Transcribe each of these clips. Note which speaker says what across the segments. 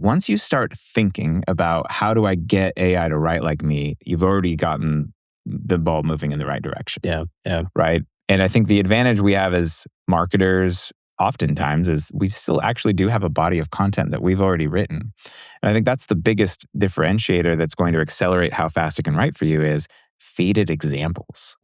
Speaker 1: once you start thinking about how do I get AI to write like me, you've already gotten the ball moving in the right direction.
Speaker 2: Yeah.
Speaker 1: Right. And I think the advantage we have as marketers oftentimes is we still actually do have a body of content that we've already written. And I think that's the biggest differentiator that's going to accelerate how fast it can write for you is feed it examples.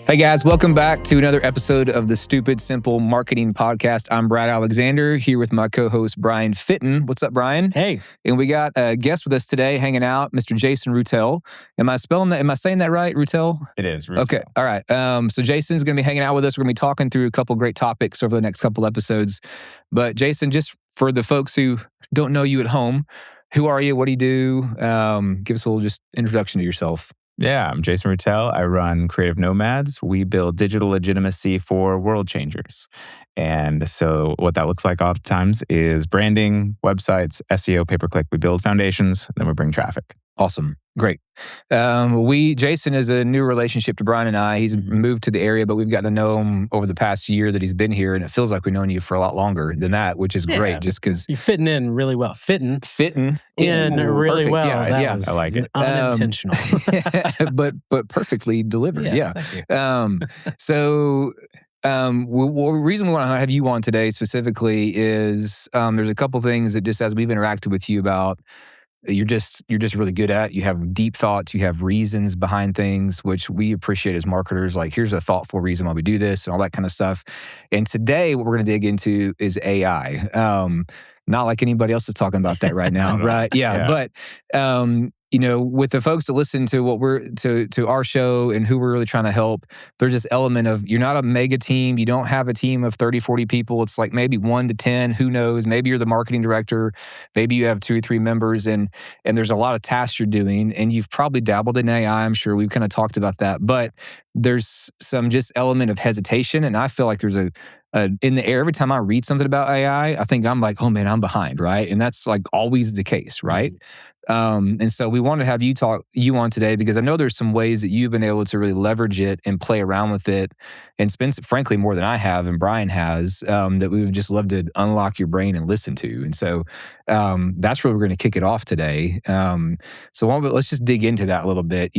Speaker 1: Hey guys, welcome back to another episode of the Stupid Simple Marketing Podcast. I'm Brad Alexander here with my co-host Bryan Fittin. What's up, Bryan?
Speaker 2: Hey.
Speaker 1: And we got a guest with us today hanging out, Mr. Jason Rutel. Am I saying that right, Rutel?
Speaker 3: It is, Rutel.
Speaker 1: Okay, all right. So Jason's going to be hanging out with us. We're going to be talking through a couple great topics over the next couple episodes. But Jason, just for the folks who don't know you at home, who are you? What do you do? Give us a little just introduction to yourself.
Speaker 3: Yeah, I'm Jason Rutel. I run Creative Nomads. We build digital legitimacy for world changers. And so what that looks like oftentimes is branding, websites, SEO, pay-per-click. We build foundations, then we bring traffic.
Speaker 1: Awesome. Great. Jason is a new relationship to Bryan and I. He's moved to the area, but we've gotten to know him over the past year that he's been here. And it feels like we've known you for a lot longer than that, which is great just because
Speaker 2: you're fitting in really well. Fitting in really
Speaker 1: perfect.
Speaker 2: well.
Speaker 1: Yeah.
Speaker 3: I like it.
Speaker 2: Unintentional.
Speaker 1: but perfectly delivered. Yeah.
Speaker 2: Thank
Speaker 1: The reason we want to have you on today specifically is there's a couple things that just as we've interacted with you about, you're just really good at. You have deep thoughts. You have reasons behind things, which we appreciate as marketers. Like, here's a thoughtful reason why we do this and all that kind of stuff. And today, what we're going to dig into is AI. Not like anybody else is talking about that right now, right? Yeah. But with the folks that listen to what we're to our show and who we're really trying to help, there's this element of you're not a mega team. You don't have a team of 30, 40 people. It's like maybe 1 to 10, who knows? Maybe you're the marketing director. Maybe you have 2 or 3 members and there's a lot of tasks you're doing and you've probably dabbled in AI. I'm sure we've kind of talked about that, but there's some just element of hesitation. And I feel like there's a in the air every time I read something about AI, I think I'm like, oh man, I'm behind, right? And that's like always the case, right? And so we want to have you on today because I know there's some ways that you've been able to really leverage it and play around with it and spend, frankly, more than I have and Bryan has, that we would just love to unlock your brain and listen to. And so that's where we're going to kick it off today. Let's just dig into that a little bit.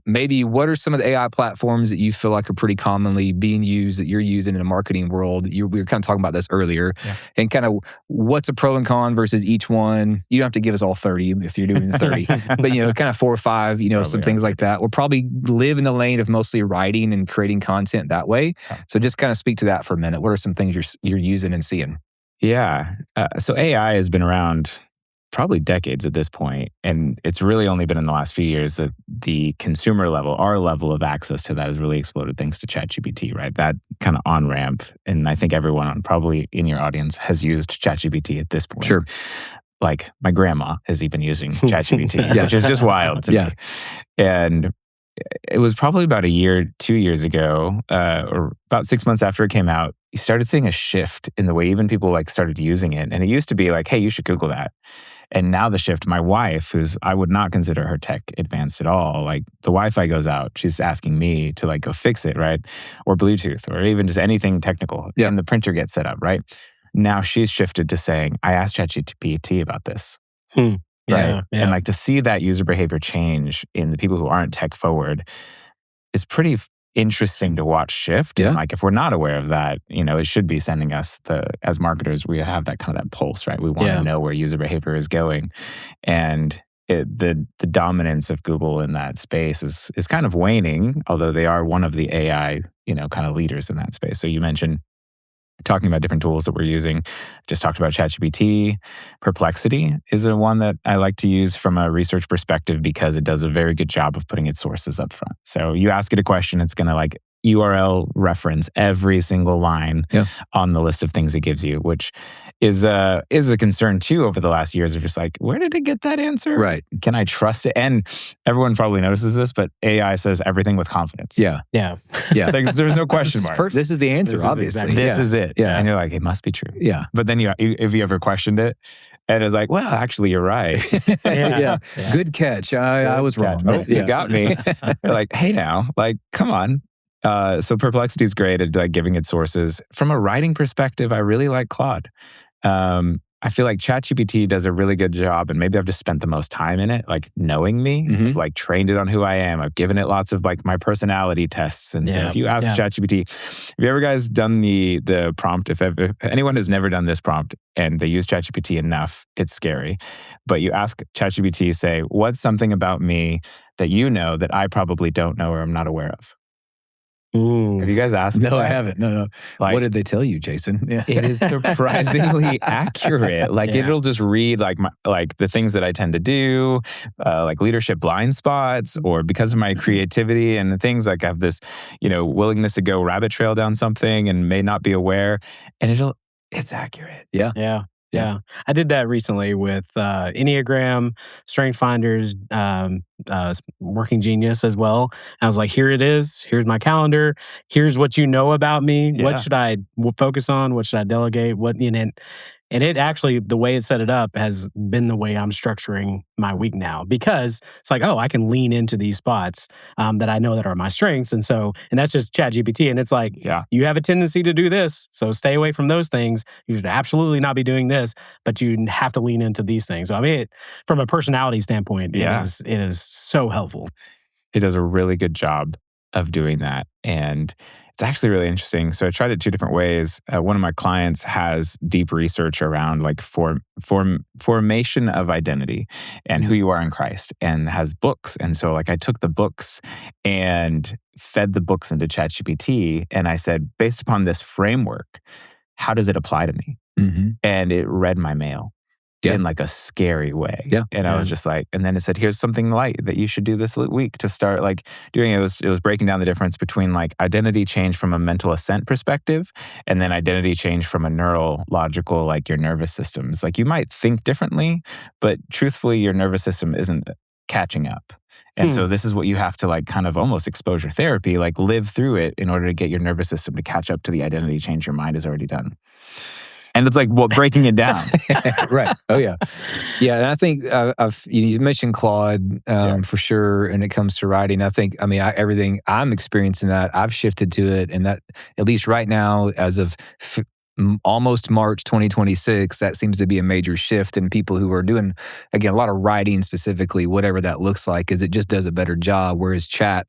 Speaker 1: Maybe what are some of the AI platforms that you feel like are pretty commonly being used that you're using in the marketing world? We were kind of talking about this earlier, and kind of what's a pro and con versus each one. You don't have to give us all 30 if you're doing 30, but kind of 4 or 5, probably some things like that. We'll probably live in the lane of mostly writing and creating content that way. So just kind of speak to that for a minute. What are some things you're using and seeing?
Speaker 3: Yeah. So AI has been around probably decades at this point, and it's really only been in the last few years that the consumer level, our level of access to that has really exploded thanks to ChatGPT, right? That kind of on-ramp. And I think everyone probably in your audience has used ChatGPT at this point.
Speaker 1: Sure.
Speaker 3: Like my grandma is even using ChatGPT, which is just wild to me. And it was probably about 2 years ago, or about 6 months after it came out, you started seeing a shift in the way even people started using it. And it used to be like, hey, you should Google that. And now the shift, my wife, I would not consider her tech advanced at all. Like the Wi-Fi goes out, she's asking me to go fix it, right? Or Bluetooth, or even just anything technical.
Speaker 1: Yeah.
Speaker 3: And the printer gets set up, right? Now she's shifted to saying, I asked ChatGPT about this. Right.
Speaker 2: Yeah.
Speaker 3: And to see that user behavior change in the people who aren't tech forward is pretty interesting to watch shift.
Speaker 1: Yeah.
Speaker 3: And if we're not aware of that, it should be sending us as marketers, we have that kind of that pulse, right? We want to know where user behavior is going. And the dominance of Google in that space is kind of waning, although they are one of the AI, kind of leaders in that space. So you mentioned talking about different tools that we're using. Just talked about ChatGPT. Perplexity is the one that I like to use from a research perspective because it does a very good job of putting its sources up front. So you ask it a question, it's going to URL reference every single line on the list of things it gives you, which is a concern too over the last years of just like, where did it get that answer?
Speaker 1: Right.
Speaker 3: Can I trust it? And everyone probably notices this, but AI says everything with confidence.
Speaker 1: Yeah.
Speaker 3: There's no question mark.
Speaker 1: This is the answer, obviously.
Speaker 3: This is it.
Speaker 1: Yeah.
Speaker 3: And you're like, it must be true.
Speaker 1: Yeah.
Speaker 3: But then if you ever questioned it, and it's like, well, actually, you're right.
Speaker 1: Good catch. I was wrong.
Speaker 3: Oh, you got me. You're like, hey now, like, come on. So Perplexity is great at like giving it sources. From a writing perspective, I really like Claude. I feel like ChatGPT does a really good job, and maybe I've just spent the most time in it, like knowing me. I've like trained it on who I am. I've given it lots of like my personality tests. And so if you ask ChatGPT, have you ever guys done the prompt? If anyone has never done this prompt and they use ChatGPT enough, it's scary. But you ask ChatGPT, say, what's something about me that you know that I probably don't know or I'm not aware of?
Speaker 2: Ooh.
Speaker 3: Have you guys asked?
Speaker 1: No, I haven't. No.
Speaker 3: Like,
Speaker 1: what did they tell you, Jason? Yeah.
Speaker 3: It is surprisingly accurate. Like it'll just read like the things that I tend to do, like leadership blind spots, or because of my creativity and the things like I have this, willingness to go rabbit trail down something and may not be aware, and it's accurate.
Speaker 2: Yeah. I did that recently with Enneagram, Strength Finders, Working Genius as well. I was like, here it is. Here's my calendar. Here's what you know about me.
Speaker 3: Yeah.
Speaker 2: What should I focus on? What should I delegate? And it actually, the way it set it up has been the way I'm structuring my week now, because it's like, I can lean into these spots that I know that are my strengths. And that's just ChatGPT. And it's like, you have a tendency to do this, so stay away from those things. You should absolutely not be doing this, but you have to lean into these things. So I mean, from a personality standpoint, it is so helpful.
Speaker 3: It does a really good job of doing that. And it's actually really interesting. So I tried it two different ways. One of my clients has deep research around like formation of identity and who you are in Christ, and has books. And so like I took the books and fed the books into ChatGPT, and I said, based upon this framework, how does it apply to me? And it read my mail. In like a scary way. And I was just like, and then it said, here's something light that you should do this week to start like doing it. It was breaking down the difference between like identity change from a mental assent perspective, and then identity change from a neurological, like your nervous systems. Like you might think differently, but truthfully, your nervous system isn't catching up. And so this is what you have to like kind of almost exposure therapy, like live through it in order to get your nervous system to catch up to the identity change your mind has already done. And it's like, breaking it down.
Speaker 1: Right. Oh, yeah. Yeah, and I think you mentioned Claude for sure, and it comes to writing. I think, everything I'm experiencing that, I've shifted to it, and that, at least right now, as of almost March 2026, that seems to be a major shift in people who are doing, again, a lot of writing specifically, whatever that looks like, is it just does a better job, whereas chat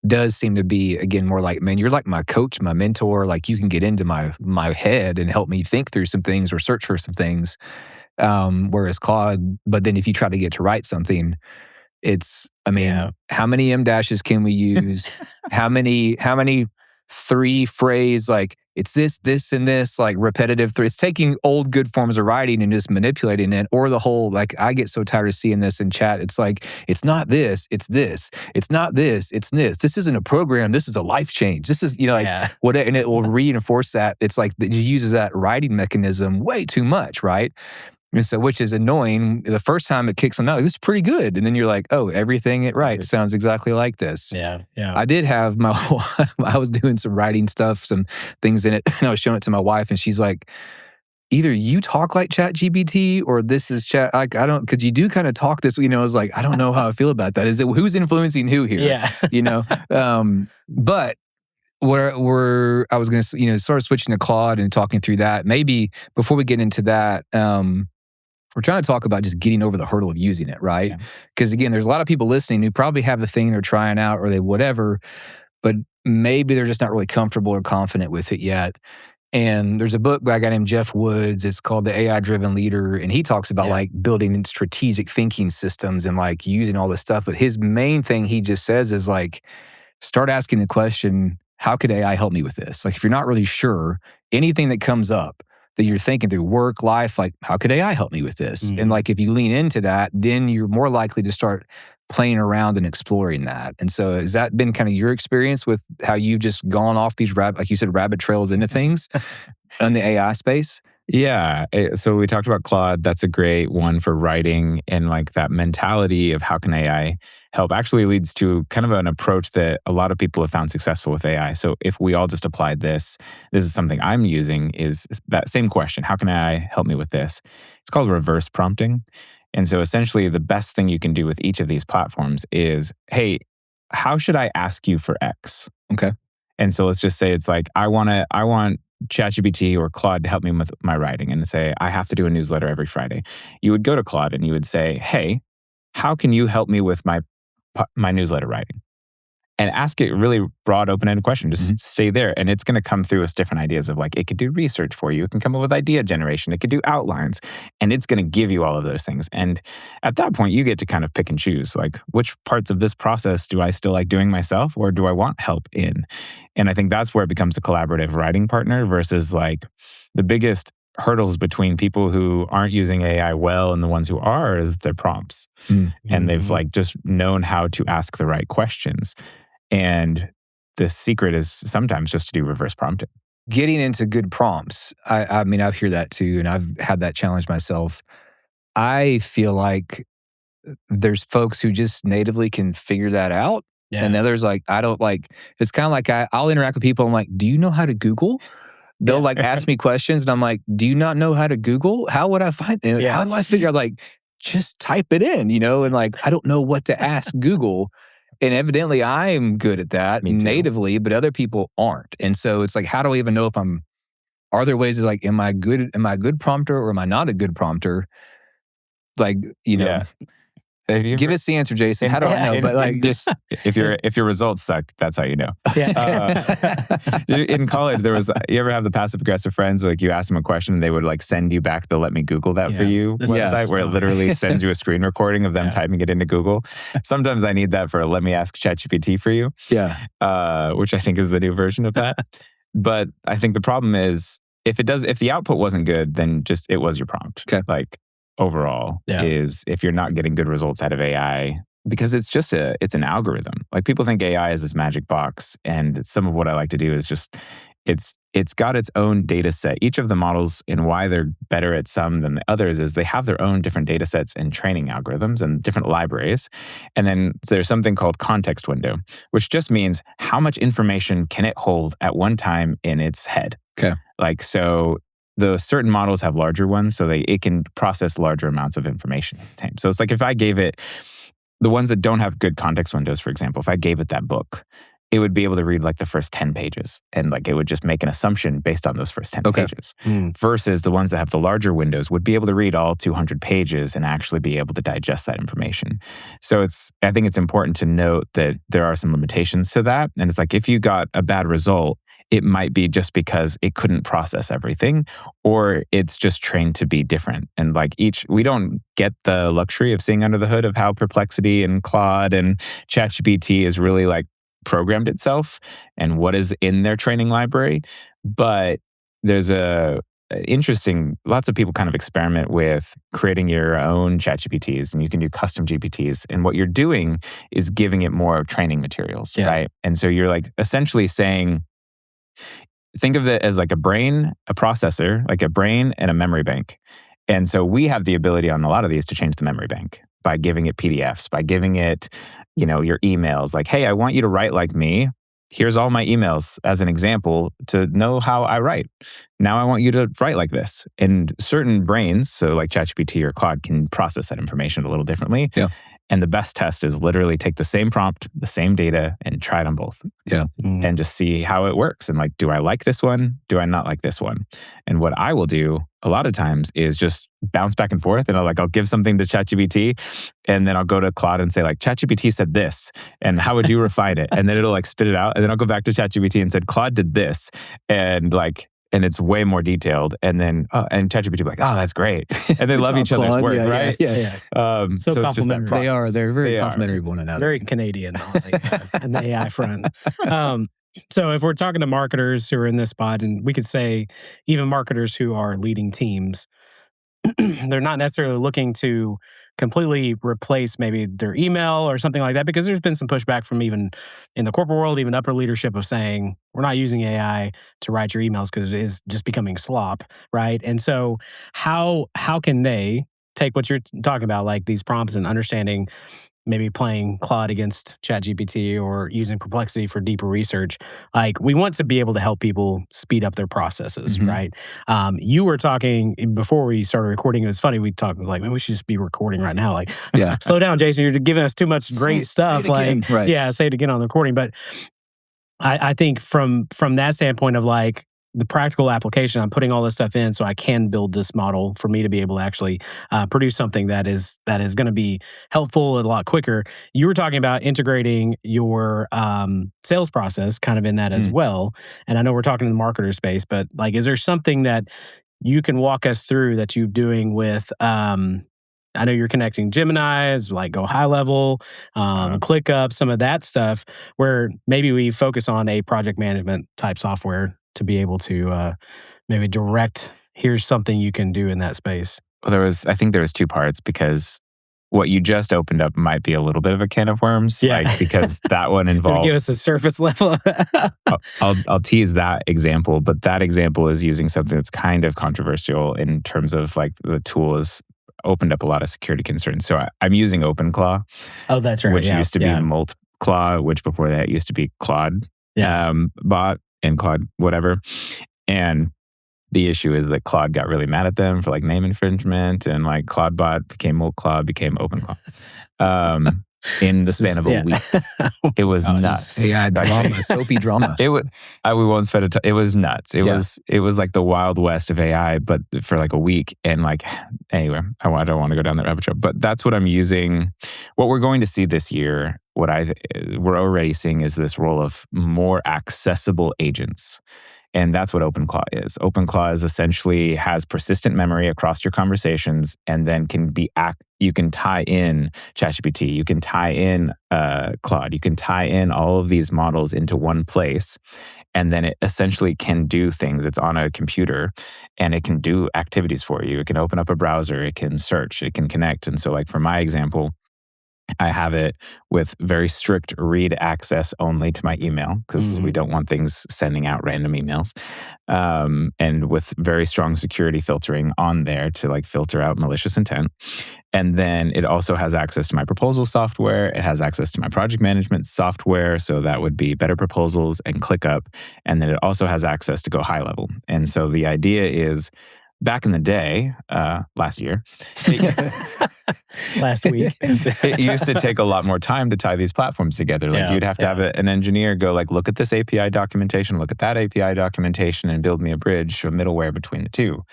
Speaker 1: does seem to be, again, more like, man, you're like my coach, my mentor. Like you can get into my head and help me think through some things or search for some things. Whereas Claude, but then if you try to get to write something, it's, how many M dashes can we use? how many 3-phrase, like it's this, and this, like repetitive. It's taking old good forms of writing and just manipulating it, or the whole, like I get so tired of seeing this in chat. It's like, it's not this, it's this. It's not this, it's this. This isn't a program. This is a life change. This is, what, and it will reinforce that. It's like it uses that writing mechanism way too much, right? And so, which is annoying. The first time it kicks them out, this is pretty good. And then you're like, oh, everything it writes sounds exactly like this.
Speaker 2: Yeah.
Speaker 1: I did have I was doing some writing stuff, some things in it, and I was showing it to my wife, and she's like, either you talk like ChatGPT or this is chat. Like, I don't, because you do kind of talk this, I was like, I don't know how I feel about that. Is it, who's influencing who here?
Speaker 2: Yeah.
Speaker 1: But where I was going to, sort of switching to Claude and talking through that, maybe before we get into that, we're trying to talk about just getting over the hurdle of using it, right? Because again, there's a lot of people listening who probably have the thing they're trying out or they whatever, but maybe they're just not really comfortable or confident with it yet. And there's a book by a guy named Jeff Woods. It's called The AI-Driven Leader. And he talks about like building strategic thinking systems and like using all this stuff. But his main thing he just says is like, start asking the question, how could AI help me with this? Like if you're not really sure, anything that comes up that you're thinking through work, life, like how could AI help me with this? And like if you lean into that, then you're more likely to start playing around and exploring that. And so has that been kind of your experience with how you've just gone off these like you said, rabbit trails into things in the AI space?
Speaker 3: Yeah. So we talked about Claude. That's a great one for writing, and like that mentality of how can AI help actually leads to kind of an approach that a lot of people have found successful with AI. So if we all just applied this is something I'm using, is that same question. How can AI help me with this? It's called reverse prompting. And so essentially the best thing you can do with each of these platforms is, hey, how should I ask you for X?
Speaker 1: Okay.
Speaker 3: And so let's just say it's like, I want ChatGPT or Claude to help me with my writing, and say, I have to do a newsletter every Friday. You would go to Claude and you would say, hey, how can you help me with my newsletter writing? And ask it really broad, open-ended question. Just stay there. And it's going to come through with different ideas of like, it could do research for you. It can come up with idea generation. It could do outlines. And it's going to give you all of those things. And at that point, you get to kind of pick and choose. Like, which parts of this process do I still like doing myself, or do I want help in? And I think that's where it becomes a collaborative writing partner versus like the biggest hurdles between people who aren't using AI well and the ones who are is their prompts. And they've like just known how to ask the right questions. And the secret is sometimes just to do reverse prompting.
Speaker 1: Getting into good prompts. I mean, I've heard that too, and I've had that challenge myself. I feel like there's folks who just natively can figure that out. Yeah. And others like, I don't like, it's kind of like I'll interact with people. I'm like, do you know how to Google? They'll like ask me questions and I'm like, do you not know how to Google? How would I find it? Yeah. How do I figure out, like, just type it in, and like, I don't know what to ask Google. And evidently I'm good at that natively, but other people aren't. And so it's like, how do I even know if are there ways to like, am I a good prompter or am I not a good prompter? Like, give us the answer, Jason. How do I know? But like,
Speaker 3: just if your results suck, that's how you know. In college, you ever have the passive aggressive friends? Like you ask them a question and they would like send you back the "Let me Google that for you" website, where it literally sends you a screen recording of them typing it into Google. Sometimes I need that for "Let me ask ChatGPT for you." Which I think is the new version of that. But I think the problem is if the output wasn't good, then just it was your prompt.
Speaker 1: Okay.
Speaker 3: Like, overall is if you're not getting good results out of AI, because it's just it's an algorithm. Like people think AI is this magic box, and some of what I like to do is just it's got its own data set. Each of the models, and why they're better at some than the others, is they have their own different data sets and training algorithms and different libraries. And then there's something called context window, which just means how much information can it hold at one time in its head.
Speaker 1: Okay.
Speaker 3: Like, so the certain models have larger ones, so it can process larger amounts of information at a time. So it's like if I gave it, the ones that don't have good context windows, for example, if I gave it that book, it would be able to read like the first 10 pages. And like it would just make an assumption based on those first 10 pages. Versus the ones that have the larger windows would be able to read all 200 pages and actually be able to digest that information. So I think it's important to note that there are some limitations to that. And it's like if you got a bad result, it might be just because it couldn't process everything, or it's just trained to be different. And like we don't get the luxury of seeing under the hood of how Perplexity and Claude and ChatGPT is really like programmed itself and what is in their training library. But there's lots of people kind of experiment with creating your own ChatGPTs, and you can do custom GPTs. And what you're doing is giving it more training materials, right? And so you're like essentially saying, think of it as like a processor, like a brain and a memory bank. And so we have the ability on a lot of these to change the memory bank by giving it PDFs, by giving it, your emails. Like, hey, I want you to write like me. Here's all my emails as an example to know how I write. Now I want you to write like this. And certain brains, so like ChatGPT or Claude, can process that information a little differently.
Speaker 1: Yeah.
Speaker 3: And the best test is literally take the same prompt, the same data, and try it on both.
Speaker 1: Yeah.
Speaker 3: And just see how it works. And like, do I like this one? Do I not like this one? And what I will do a lot of times is just bounce back and forth. And I'll give something to ChatGPT, and then I'll go to Claude and say like, ChatGPT said this, and how would you refine it? And then it'll like spit it out. And then I'll go back to ChatGPT and said, Claude did this. And it's way more detailed. And then, and ChatGPT will be like, oh, that's great. And they love each other's work, right?
Speaker 2: Yeah. So complimentary.
Speaker 1: They're very complimentary of one another.
Speaker 2: Very Canadian on the AI front. So if we're talking to marketers who are in this spot, and we could say even marketers who are leading teams, they're not necessarily looking to completely replace maybe their email or something like that? Because there's been some pushback from even in the corporate world, even upper leadership of saying, we're not using AI to write your emails because it is just becoming slop, right? And so how can they take what you're talking about, like these prompts and understanding, maybe playing Claude against ChatGPT or using Perplexity for deeper research. Like, we want to be able to help people speed up their processes, right? You were talking before we started recording. It was funny. We talked like, man, we should just be recording right now. Like, slow down, Jason. You're giving us too much great stuff.
Speaker 1: Say it again.
Speaker 2: Like,
Speaker 1: right.
Speaker 2: yeah, say it again on the recording. But I think from that standpoint of like, the practical application, I'm putting all this stuff in so I can build this model for me to be able to actually produce something that is going to be helpful a lot quicker. You were talking about integrating your sales process kind of in that as well. And I know we're talking in the marketer space, but like, is there something that you can walk us through that you're doing with I know you're connecting Gemini's, like Go High Level, ClickUp, some of that stuff, where maybe we focus on a project management type software to be able to maybe direct, here's something you can do in that space.
Speaker 3: Well, I think there was two parts, because what you just opened up might be a little bit of a can of worms, like, because that one involves.
Speaker 2: Give us a surface level.
Speaker 3: I'll tease that example, but that example is using something that's kind of controversial in terms of like the tool has opened up a lot of security concerns. So I'm using OpenClaw.
Speaker 2: Oh, that's right.
Speaker 3: Which used to be MultClaw, which before that used to be Claude bot and Claude whatever. And the issue is that Claude got really mad at them for like name infringement, and like Claudebot became MultClaw, became OpenClaw. In the span of a week. It was nuts.
Speaker 1: AI drama, soapy drama.
Speaker 3: We won't spend it. It was nuts. It was like the Wild West of AI, but for like a week. And like, anyway, I don't want to go down that rabbit trail, but that's what I'm using. What we're going to see this year, we're already seeing is this role of more accessible agents. And that's what OpenClaw is. OpenClaw is essentially has persistent memory across your conversations, and then you can tie in ChatGPT, you can tie in Claude, you can tie in all of these models into one place, and then it essentially can do things. It's on a computer, and it can do activities for you. It can open up a browser, it can search, it can connect. And so like for my example, I have it with very strict read access only to my email, because we don't want things sending out random emails, and with very strong security filtering on there to like filter out malicious intent. And then it also has access to my proposal software. It has access to my project management software. So that would be Better Proposals and ClickUp. And then it also has access to Go High Level. And so the idea is, back in the day, last year,
Speaker 2: last week,
Speaker 3: it used to take a lot more time to tie these platforms together. Like you'd have to have an engineer go like, look at this API documentation, look at that API documentation, and build me a bridge, a middleware between the two.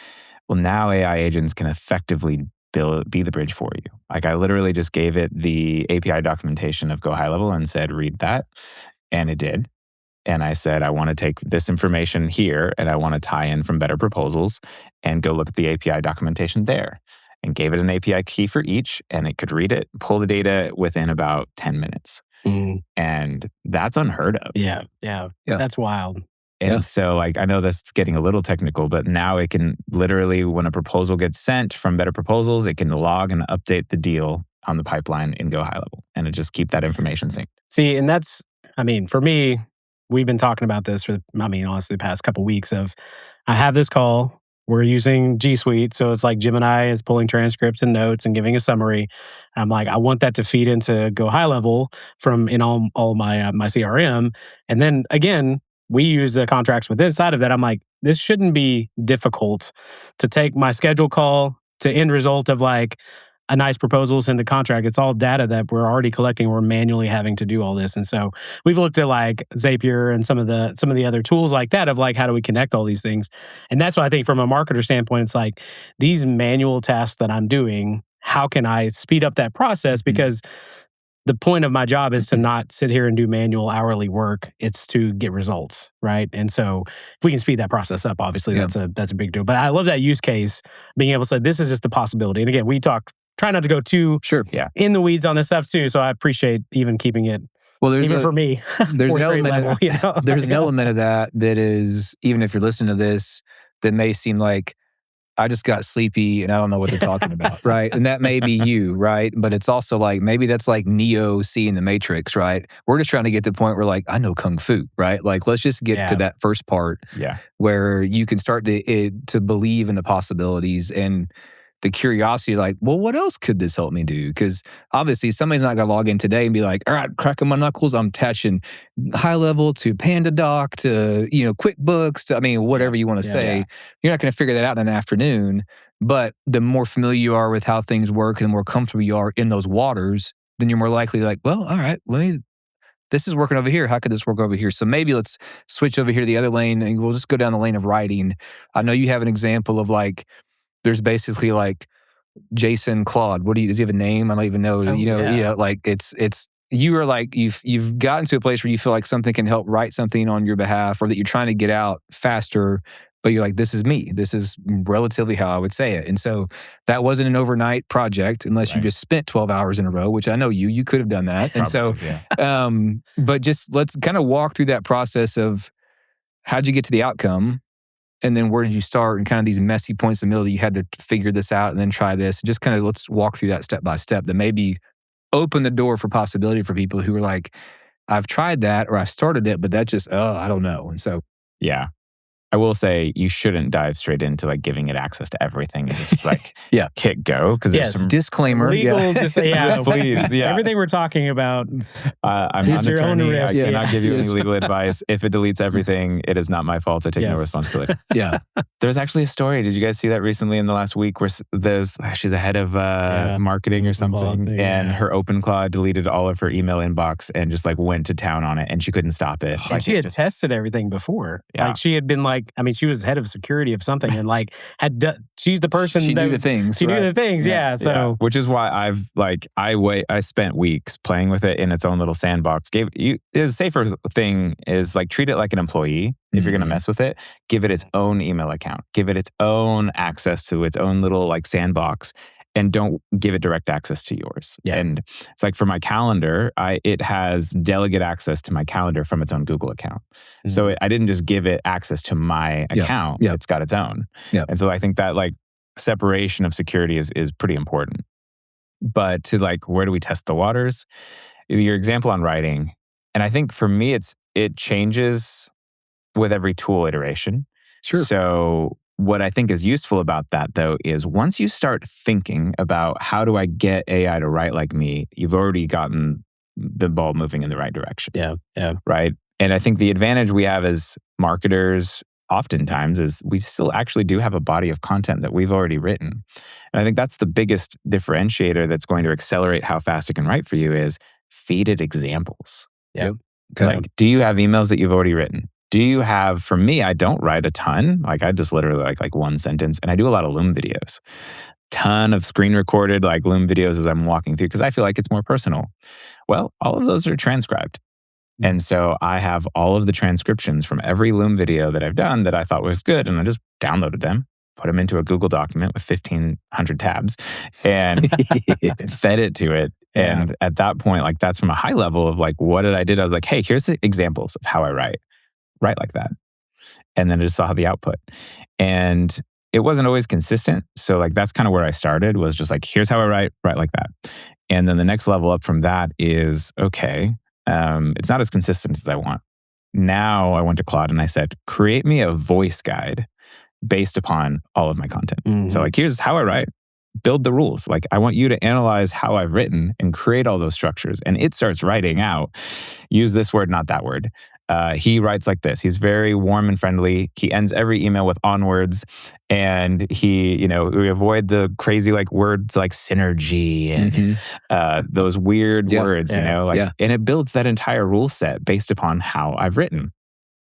Speaker 3: Well, now AI agents can effectively be the bridge for you. Like I literally just gave it the API documentation of Go High Level and said, read that. And it did. And I said, I want to take this information here and I want to tie in from Better Proposals and go look at the API documentation there. And gave it an API key for each, and it could read it, pull the data within about 10 minutes. And that's unheard of.
Speaker 2: Yeah. That's wild.
Speaker 3: And so like, I know that's getting a little technical, but now it can literally, when a proposal gets sent from Better Proposals, it can log and update the deal on the pipeline in Go High Level, and it just keep that information synced.
Speaker 2: See, and that's, I mean, for me, we've been talking about this for, honestly, the past couple of weeks of, I have this call, we're using G Suite. So it's like Gemini is pulling transcripts and notes and giving a summary. I'm like, I want that to feed into Go High Level from in all my my CRM. And then again, we use the contracts with inside of that. I'm like, this shouldn't be difficult to take my schedule call to end result of like a nice proposal, send a contract. It's all data that we're already collecting. We're manually having to do all this. And so we've looked at like Zapier and some of the other tools like that of like, how do we connect all these things? And that's why I think from a marketer standpoint, it's like these manual tasks that I'm doing, how can I speed up that process? Because the point of my job is to not sit here and do manual hourly work. It's to get results, right? And so if we can speed that process up, obviously that's a big deal. But I love that use case, being able to say, this is just a possibility. And again, we try not to go too in the weeds on this stuff too. So I appreciate even keeping it, even for me,
Speaker 1: there's an element there's an element of that is, even if you're listening to this, that may seem like, I just got sleepy and I don't know what they're talking about, right? And that may be you, right? But it's also like, maybe that's like Neo seeing the Matrix, right? We're just trying to get to the point where like, I know Kung Fu, right? Like, let's just get to that first part where you can start to believe in the possibilities and the curiosity, like, well, what else could this help me do? Because obviously somebody's not going to log in today and be like, all right, cracking my knuckles, I'm attaching high level to PandaDoc to, QuickBooks to, I mean, whatever you want to say. You're not going to figure that out in an afternoon. But the more familiar you are with how things work and the more comfortable you are in those waters, then you're more likely like, well, all right, this is working over here. How could this work over here? So maybe let's switch over here to the other lane and we'll just go down the lane of writing. I know you have an example of like, there's basically like Jason Claude. Does he have a name? I don't even know. Like it's you are like you've gotten to a place where you feel like something can help write something on your behalf, or that you're trying to get out faster. But you're like, this is me. This is relatively how I would say it. And so that wasn't an overnight project, unless you just spent 12 hours in a row, which I know you could have done that. And but just let's kind of walk through that process of how'd you get to the outcome. And then where did you start, and kind of these messy points in the middle that you had to figure this out and then try this. Just kind of let's walk through that step by step that maybe open the door for possibility for people who are like, I've tried that or I started it, but that just, I don't know. And so.
Speaker 3: Yeah. I will say you shouldn't dive straight into like giving it access to everything and just like hit go, because there's some
Speaker 1: disclaimer.
Speaker 2: Legal,
Speaker 3: please. Yeah.
Speaker 2: Everything we're talking about.
Speaker 3: I'm not an attorney. I cannot give you any legal advice. If it deletes everything, it is not my fault. I take no responsibility. There's actually a story. Did you guys see that recently in the last week where she's the head of marketing or something, and her OpenClaw deleted all of her email inbox and just like went to town on it, and she couldn't stop it.
Speaker 2: And she had tested everything before. Like she had been like, I mean, she was head of security of something, and like she's the person
Speaker 1: she knew the things.
Speaker 2: She knew the things, So,
Speaker 3: which is why I spent weeks playing with it in its own little sandbox. The safer thing is like treat it like an employee. If you're going to mess with it, give it its own email account, give it its own access to its own little like sandbox. And don't give it direct access to yours. And it's like for my calendar, it has delegate access to my calendar from its own Google account. So I didn't just give it access to my account. It's got its own. And so I think that like separation of security is pretty important. But to like, where do we test the waters? Your example on writing, and I think for me, it changes with every tool iteration.
Speaker 1: Sure.
Speaker 3: So what I think is useful about that, though, is once you start thinking about how do I get AI to write like me, you've already gotten the ball moving in the right direction.
Speaker 2: Yeah.
Speaker 3: Right? And I think the advantage we have as marketers oftentimes is we still actually do have a body of content that we've already written. And I think that's the biggest differentiator that's going to accelerate how fast it can write for you is feed it examples.
Speaker 2: Yeah.
Speaker 3: Like, do you have emails that you've already written? Do you have, for me, I don't write a ton. Like I just literally like one sentence, and I do a lot of Loom videos. Ton of screen recorded like Loom videos as I'm walking through because I feel like it's more personal. Well, all of those are transcribed. And so I have all of the transcriptions from every Loom video that I've done that I thought was good, and I just downloaded them, put them into a Google document with 1,500 tabs, and fed it to it. And at that point, like that's from a high level of like, what did I do? I was like, hey, here's the examples of how I write like that. And then I just saw the output. And it wasn't always consistent. So like that's kind of where I started, was just like, here's how I write like that. And then the next level up from that is, okay, it's not as consistent as I want. Now I went to Claude and I said, create me a voice guide based upon all of my content. So like, here's how I write. Build the rules. Like I want you to analyze how I've written and create all those structures. And it starts writing out, use this word, not that word. He writes like this. He's very warm and friendly. He ends every email with onwards. And we avoid the crazy like words like synergy and those weird words, and it builds that entire rule set based upon how I've written.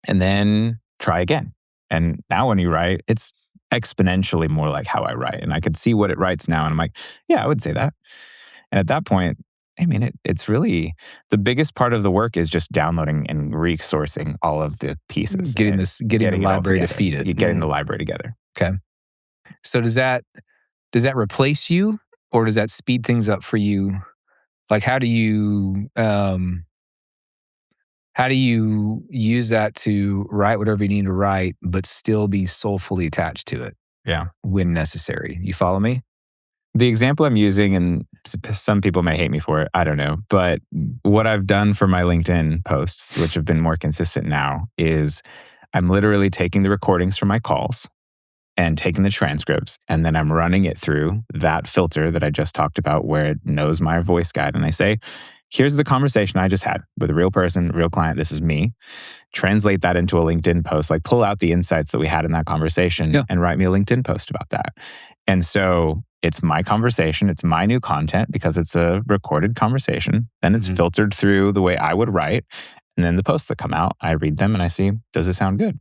Speaker 3: And then try again. And now when you write, it's exponentially more like how I write. And I could see what it writes now. And I'm like, yeah, I would say that. And at that point, I mean, it's really, the biggest part of the work is just downloading and resourcing all of the pieces.
Speaker 1: Getting the library to feed it.
Speaker 3: You're getting the library together.
Speaker 1: Okay. So does that replace you, or does that speed things up for you? Like how do you use that to write whatever you need to write, but still be soulfully attached to it? when necessary. You follow me?
Speaker 3: The example I'm using, and some people may hate me for it, I don't know, but what I've done for my LinkedIn posts, which have been more consistent now, is I'm literally taking the recordings from my calls and taking the transcripts, and then I'm running it through that filter that I just talked about where it knows my voice guide. And I say, here's the conversation I just had with a real person, real client. This is me. Translate that into a LinkedIn post, like pull out the insights that we had in that conversation and write me a LinkedIn post about that. And so it's my conversation. It's my new content because it's a recorded conversation. Then it's filtered through the way I would write. And then the posts that come out, I read them and I see, does it sound good?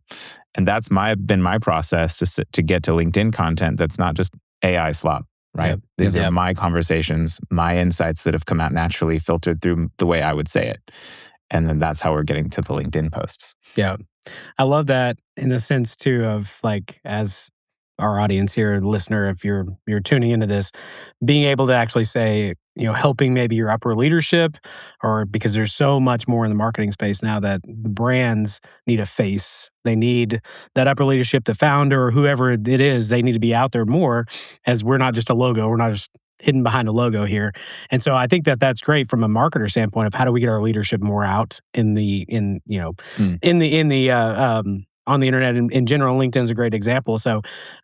Speaker 3: And that's been my process to get to LinkedIn content that's not just AI slop, right?
Speaker 2: Yep.
Speaker 3: These are my conversations, my insights that have come out naturally, filtered through the way I would say it. And then that's how we're getting to the LinkedIn posts.
Speaker 2: Yeah. I love that in the sense too of like, as our audience here, listener, if you're tuning into this, being able to actually say, helping maybe your upper leadership, or because there's so much more in the marketing space now that the brands need a face. They need that upper leadership, the founder or whoever it is, they need to be out there more, as we're not just a logo. We're not just hidden behind a logo here. And so I think that that's great from a marketer standpoint of how do we get our leadership more out on the internet in general. LinkedIn's a great example. So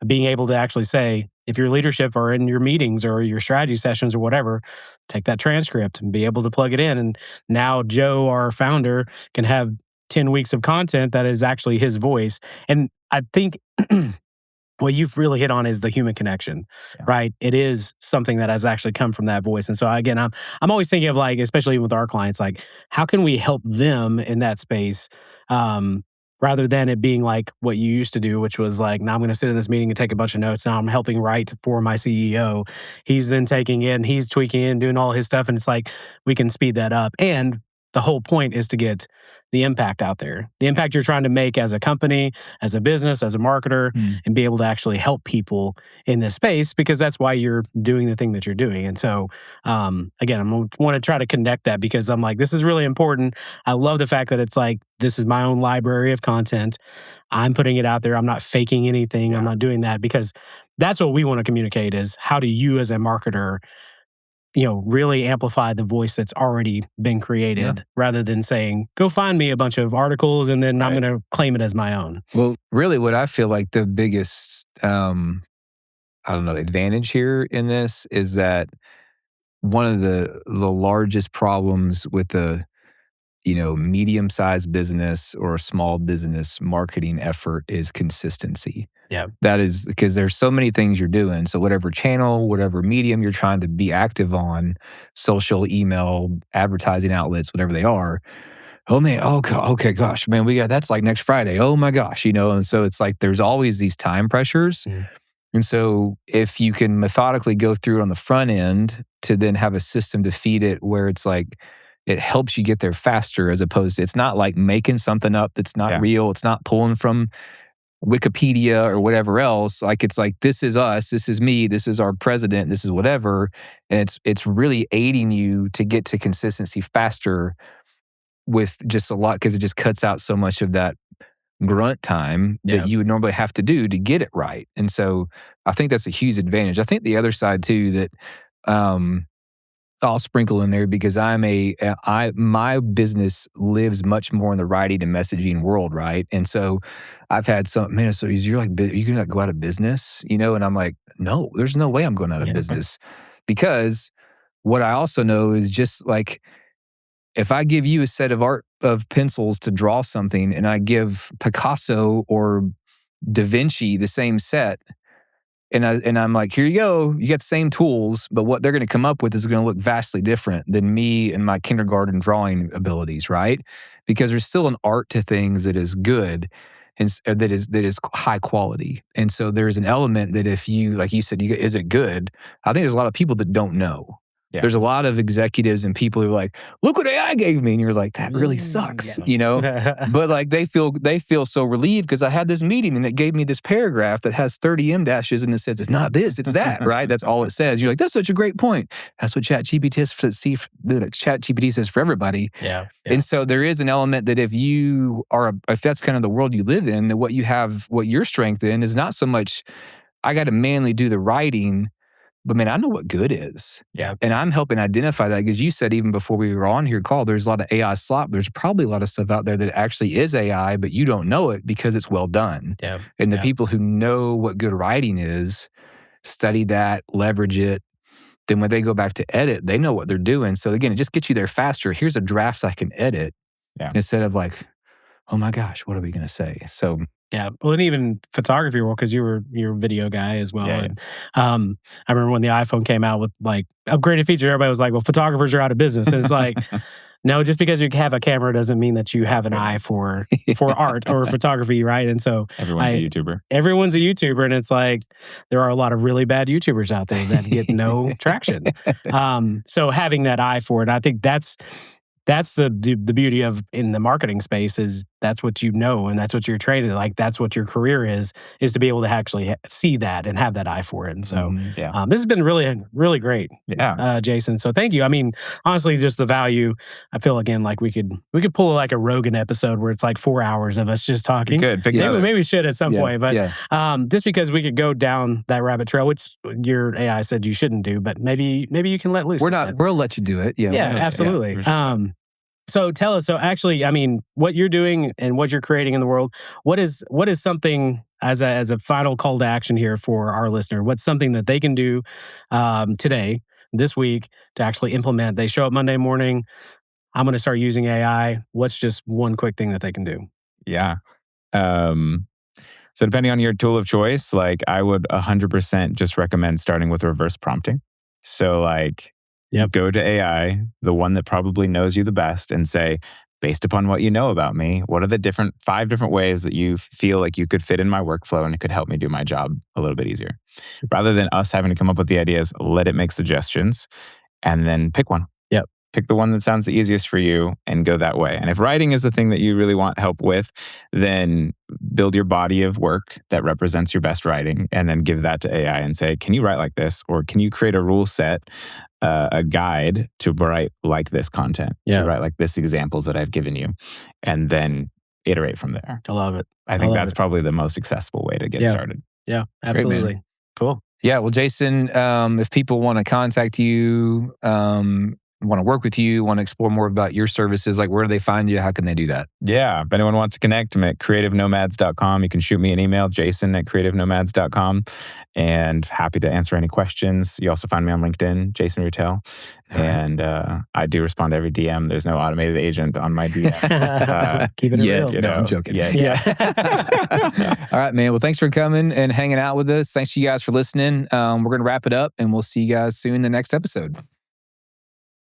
Speaker 2: being able to actually say, if your leadership are in your meetings or your strategy sessions or whatever, take that transcript and be able to plug it in. And now Joe, our founder, can have 10 weeks of content that is actually his voice. And I think what you've really hit on is the human connection, right? It is something that has actually come from that voice. And so again, I'm always thinking of like, especially with our clients, like how can we help them in that space? Rather than it being like what you used to do, which was like, now I'm going to sit in this meeting and take a bunch of notes. Now I'm helping write for my CEO. He's then taking it and he's tweaking it and doing all his stuff. And it's like, we can speed that up. And the whole point is to get the impact out there, the impact you're trying to make as a company, as a business, as a marketer, and be able to actually help people in this space, because that's why you're doing the thing that you're doing. And so, again, I want to try to connect that because I'm like, this is really important. I love the fact that it's like, this is my own library of content. I'm putting it out there. I'm not faking anything. I'm not doing that, because that's what we want to communicate is how do you as a marketer really amplify the voice that's already been created rather than saying, go find me a bunch of articles and then I'm going to claim it as my own.
Speaker 1: Well, really what I feel like the biggest, advantage here in this is that one of the largest problems with the, medium-sized business or a small business marketing effort is consistency.
Speaker 2: Yeah.
Speaker 1: That is because there's so many things you're doing. So whatever channel, whatever medium you're trying to be active on, social, email, advertising outlets, whatever they are. Oh man, okay, gosh, man, that's like next Friday. Oh my gosh, and so it's like there's always these time pressures. And so if you can methodically go through it on the front end to then have a system to feed it where it's like, it helps you get there faster, as opposed to, it's not like making something up that's not real. It's not pulling from Wikipedia or whatever else. Like, it's like, this is us, this is me, this is our president, this is whatever. And it's really aiding you to get to consistency faster with just a lot, because it just cuts out so much of that grunt time that you would normally have to do to get it right. And so I think that's a huge advantage. I think the other side too that I'll sprinkle in there, because my business lives much more in the writing and messaging world, right? And so I've had so you're like, are you gonna go out of business? And I'm like, no, there's no way I'm going out of business, because what I also know is just like, if I give you a set of pencils to draw something, and I give Picasso or Da Vinci the same set, and I'm like, here you go, you got the same tools, but what they're going to come up with is going to look vastly different than me and my kindergarten drawing abilities, right? Because there's still an art to things that is good and that is high quality. And so there's an element that if you, like you said, is it good? I think there's a lot of people that don't know. Yeah. There's a lot of executives and people who are like, look what AI gave me. And you're like, that really sucks, But like they feel so relieved because I had this meeting and it gave me this paragraph that has 30 M dashes and it says, it's not this, it's that, right? That's all it says. You're like, that's such a great point. That's what ChatGPT says for everybody.
Speaker 2: Yeah.
Speaker 1: And so there is an element that if that's kind of the world you live in, that what your strength in is not so much I got to manually do the writing, but man, I know what good is.
Speaker 2: Yeah.
Speaker 1: And I'm helping identify that because you said even before we were on here call, there's a lot of AI slop. There's probably a lot of stuff out there that actually is AI, but you don't know it because it's well done.
Speaker 2: Yeah.
Speaker 1: And the people who know what good writing is, study that, leverage it. Then when they go back to edit, they know what they're doing. So again, it just gets you there faster. Here's a draft I can edit instead of like, oh my gosh, what are we going to say? So
Speaker 2: yeah, well, and even photography world, because you're a video guy as well. And I remember when the iPhone came out with like upgraded feature, everybody was like, well, photographers are out of business. And it's like, no, just because you have a camera doesn't mean that you have an eye for art or photography, right? And so
Speaker 3: everyone's a YouTuber.
Speaker 2: Everyone's a YouTuber, and it's like there are a lot of really bad YouTubers out there that get no traction. So having that eye for it, I think that's the beauty of in the marketing space is that's what you know and that's what you're trained in. Like that's what your career is to be able to actually see that and have that eye for it. And so this has been really, really great, Jason. So thank you. I mean, honestly, just the value. I feel again like we could pull like a Rogan episode where it's like 4 hours of us just talking. Maybe we should at some point, but just because we could go down that rabbit trail, which your AI said you shouldn't do, but maybe you can let loose.
Speaker 1: We'll let you do it. Yeah,
Speaker 2: absolutely. So tell us, so actually, I mean, what you're doing and what you're creating in the world, what is something as a final call to action here for our listener? What's something that they can do today, this week, to actually implement? They show up Monday morning, I'm going to start using AI. What's just one quick thing that they can do?
Speaker 3: Yeah. So depending on your tool of choice, like I would 100% just recommend starting with reverse prompting. So like, go to AI, the one that probably knows you the best, and say, based upon what you know about me, what are the 5 different ways that you feel like you could fit in my workflow and it could help me do my job a little bit easier? Rather than us having to come up with the ideas, let it make suggestions and then pick one. Pick the one that sounds the easiest for you and go that way. And if writing is the thing that you really want help with, then build your body of work that represents your best writing and then give that to AI and say, can you write like this? Or can you create a rule set, a guide to write like this content, to write like this examples that I've given you, and then iterate from there.
Speaker 2: I love it.
Speaker 3: I think that's probably the most accessible way to get started.
Speaker 2: Yeah, absolutely. Cool.
Speaker 1: Yeah, well, Jason, if people want to contact you, want to work with you, want to explore more about your services, like where do they find you? How can they do that?
Speaker 3: Yeah, if anyone wants to connect, I'm at creativenomads.com. You can shoot me an email, jason@creativenomads.com, and happy to answer any questions. You also find me on LinkedIn, Jason Rutel, and I do respond to every DM. There's no automated agent on my DMs.
Speaker 2: Keep it real.
Speaker 1: No, I'm joking.
Speaker 2: Yeah.
Speaker 1: All right, man. Well, thanks for coming and hanging out with us. Thanks to you guys for listening. We're going to wrap it up, and we'll see you guys soon in the next episode.